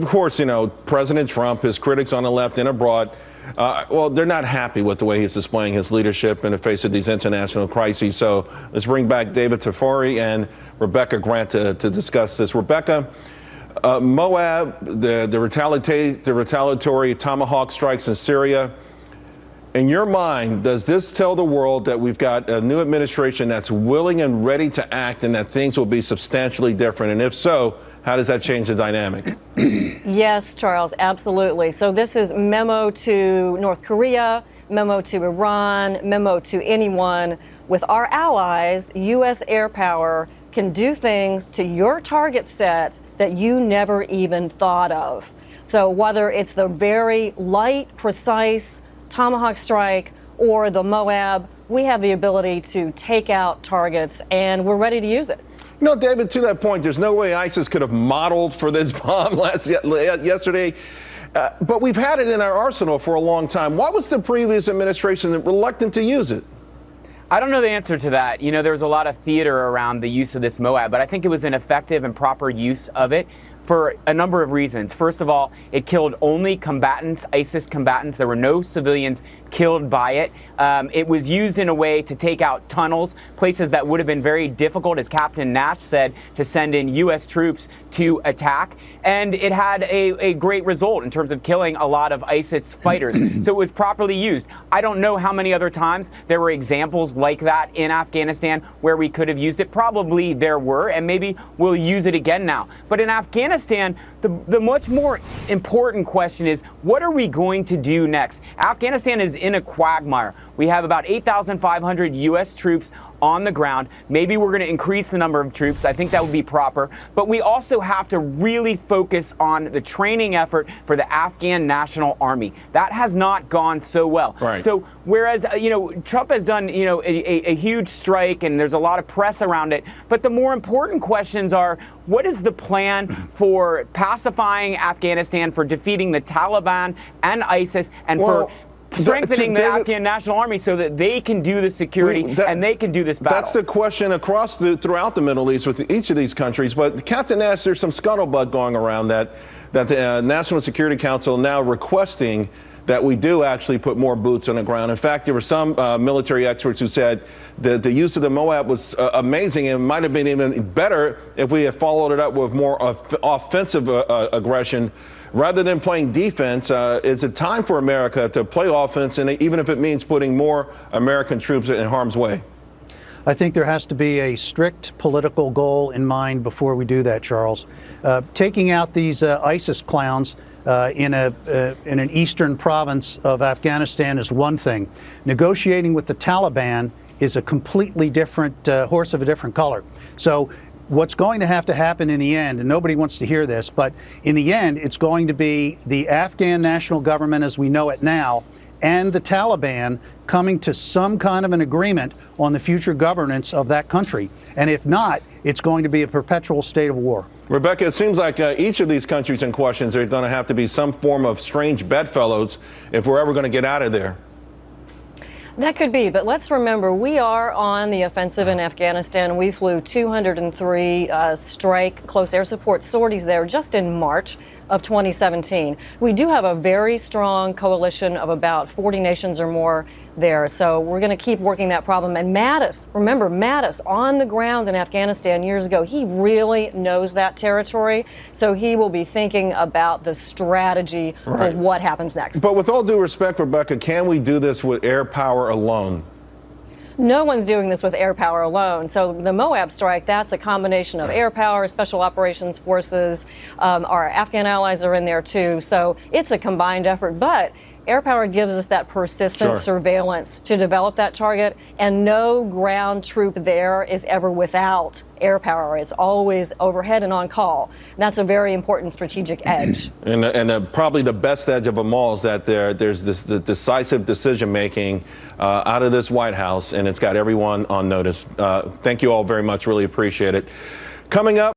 Of course, you know, President Trump, his critics on the left and abroad, well, they're not happy with the way he's displaying his leadership in the face of these international crises. So let's bring back David Tafari and Rebecca Grant to discuss this. Rebecca, Moab, the retaliatory Tomahawk strikes in Syria. In your mind, does this tell the world that we've got a new administration that's willing and ready to act and that things will be substantially different? And if so, how does that change the dynamic? Yes, Charles, absolutely. So this is memo to North Korea, memo to Iran, memo to anyone. With our allies, U.S. air power can do things to your target set that you never even thought of. So whether it's the very light, precise Tomahawk strike or the Moab, we have the ability to take out targets, and we're ready to use it. You know, David, to that point, there's no way ISIS could have modeled for this bomb yesterday. But we've had it in our arsenal for a long time. Why was the previous administration reluctant to use it? I don't know the answer to that. You know, there was a lot of theater around the use of this Moab, but I think it was an effective and proper use of it for a number of reasons. First of all, it killed only combatants, ISIS combatants. There were no civilians killed by it. It was used in a way to take out tunnels, places that would have been very difficult, as Captain Nash said, to send in U.S. troops to attack. And it had a great result in terms of killing a lot of ISIS fighters. So it was properly used. I don't know how many other times there were examples like that in Afghanistan where we could have used it. Probably there were, and maybe we'll use it again now. But in Afghanistan, the much more important question is, what are we going to do next? Afghanistan is in a quagmire. We have about 8,500 U.S. troops on the ground. Maybe we're going to increase the number of troops. I think that would be proper. But we also have to really focus on the training effort for the Afghan National Army. That has not gone so well. Right. So whereas, you know, Trump has done, you know, a huge strike and there's a lot of press around it. But the more important questions are, what is the plan for pacifying Afghanistan, for defeating the Taliban and ISIS, and for strengthening the Afghan National Army so that they can do the security and they can do this battle? That's the question throughout the Middle East with each of these countries. But Captain Nash, there's some scuttlebutt going around that the National Security Council now requesting that we do actually put more boots on the ground. In fact, there were some military experts who said that the use of the Moab was amazing and might have been even better if we had followed it up with more offensive aggression. Rather than playing defense, it's a time for America to play offense, and even if it means putting more American troops in harm's way. I think there has to be a strict political goal in mind before we do that, Charles. Taking out these ISIS clowns in an eastern province of Afghanistan is one thing. Negotiating with the Taliban is a completely different horse of a different color. So what's going to happen in the end, and nobody wants to hear this, but in the end, it's going to be the Afghan national government as we know it now and the Taliban coming to some kind of an agreement on the future governance of that country. And if not, it's going to be a perpetual state of war. Rebecca, it seems like each of these countries in questions are going to have to be some form of strange bedfellows if we're ever going to get out of there. That could be, but let's remember, we are on the offensive in Afghanistan. We flew 203 strike close air support sorties there just in March of 2017. We do have a very strong coalition of about 40 nations or more there, so we're going to keep working that problem. And Mattis, remember, Mattis on the ground in Afghanistan years ago, he really knows that territory, so he will be thinking about the strategy for what happens next. But with all due respect, Rebecca, can we do this with air power alone? No one's doing this with air power alone. So the Moab strike, that's a combination of air power, special operations forces, our Afghan allies are in there too. So it's a combined effort, but air power gives us that persistent surveillance to develop that target, and no ground troop there is ever without air power. It's always overhead and on call. And that's a very important strategic edge. And probably the best edge of them all is that there's the decisive decision making out of this White House, and it's got everyone on notice. Thank you all very much. Really appreciate it. Coming up.